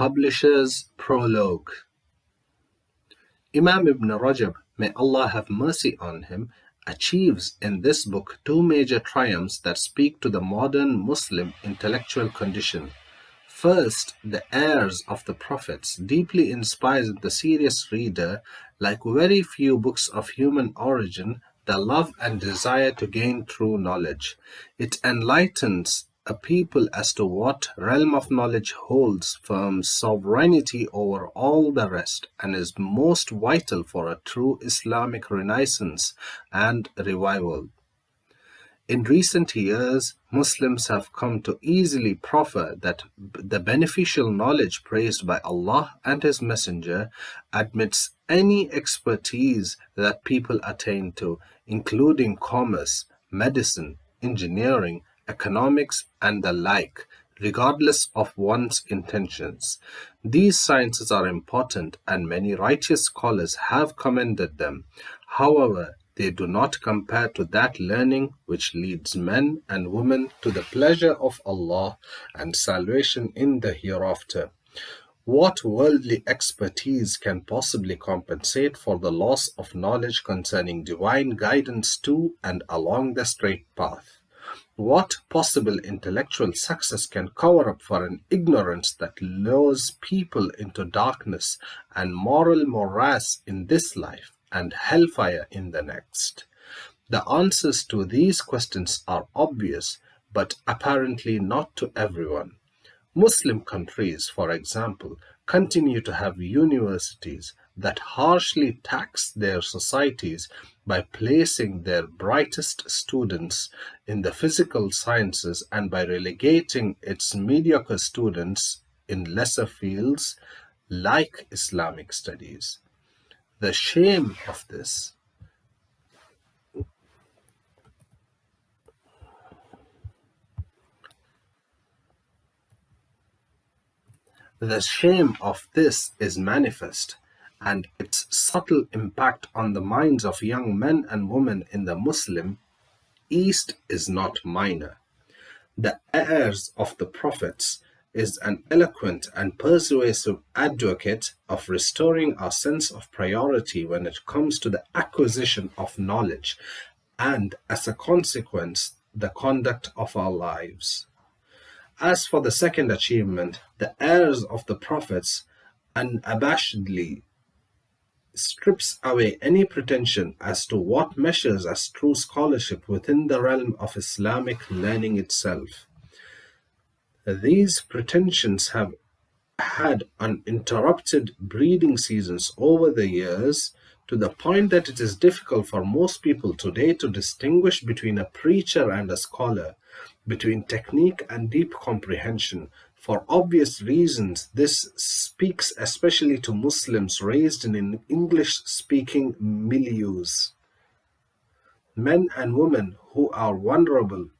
Publishers Prologue. Imam Ibn Rajab, may Allah have mercy on him, achieves in this book two major triumphs that speak to the modern Muslim intellectual condition. First, the Heirs of the Prophets deeply inspires the serious reader, like very few books of human origin, the love and desire to gain true knowledge. It enlightens a people as to what realm of knowledge holds firm sovereignty over all the rest and is most vital for a true Islamic renaissance and revival. In recent years, Muslims have come to easily proffer that the beneficial knowledge praised by Allah and His Messenger admits any expertise that people attain to, including commerce, medicine, engineering, economics, and the like, regardless of one's intentions. These sciences are important, and many righteous scholars have commended them. However, they do not compare to that learning which leads men and women to the pleasure of Allah and salvation in the hereafter. What worldly expertise can possibly compensate for the loss of knowledge concerning divine guidance to and along the straight path? What possible intellectual success can cover up for an ignorance that lures people into darkness and moral morass in this life and hellfire in the next? The answers to these questions are obvious, but apparently not to everyone. Muslim countries, for example, continue to have universities that harshly tax their societies by placing their brightest students in the physical sciences and by relegating its mediocre students in lesser fields like Islamic studies. The shame of this is manifest, and its subtle impact on the minds of young men and women in the Muslim East is not minor. The Heirs of the Prophets is an eloquent and persuasive advocate of restoring our sense of priority when it comes to the acquisition of knowledge and, as a consequence, the conduct of our lives. As for the second achievement, the Heirs of the Prophets unabashedly strips away any pretension as to what measures as true scholarship within the realm of Islamic learning itself. These pretensions have had uninterrupted breeding seasons over the years, to the point that it is difficult for most people today to distinguish between a preacher and a scholar, between technique and deep comprehension. For obvious reasons, this speaks especially to Muslims raised in English-speaking milieus. Men and women who are vulnerable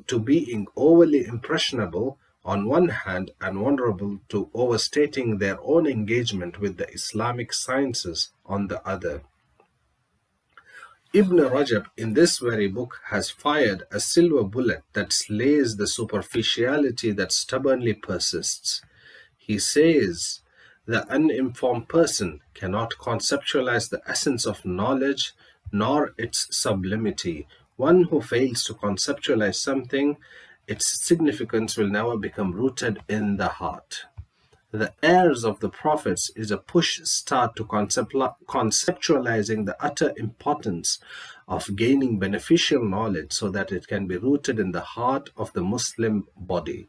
to being overly impressionable on one hand and vulnerable to overstating their own engagement with the Islamic sciences on the other. Ibn Rajab in this very book has fired a silver bullet that slays the superficiality that stubbornly persists. He says, the uninformed person cannot conceptualize the essence of knowledge nor its sublimity. One who fails to conceptualize something, its significance will never become rooted in the heart. The Heirs of the Prophets is a push start to conceptualizing the utter importance of gaining beneficial knowledge so that it can be rooted in the heart of the Muslim body.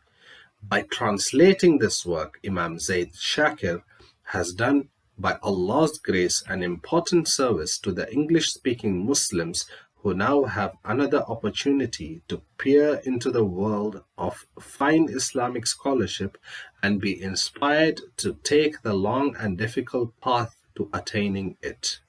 By translating this work, Imam Zaid Shakir has done, by Allah's grace, an important service to the English-speaking Muslims who now have another opportunity to peer into the world of fine Islamic scholarship and be inspired to take the long and difficult path to attaining it.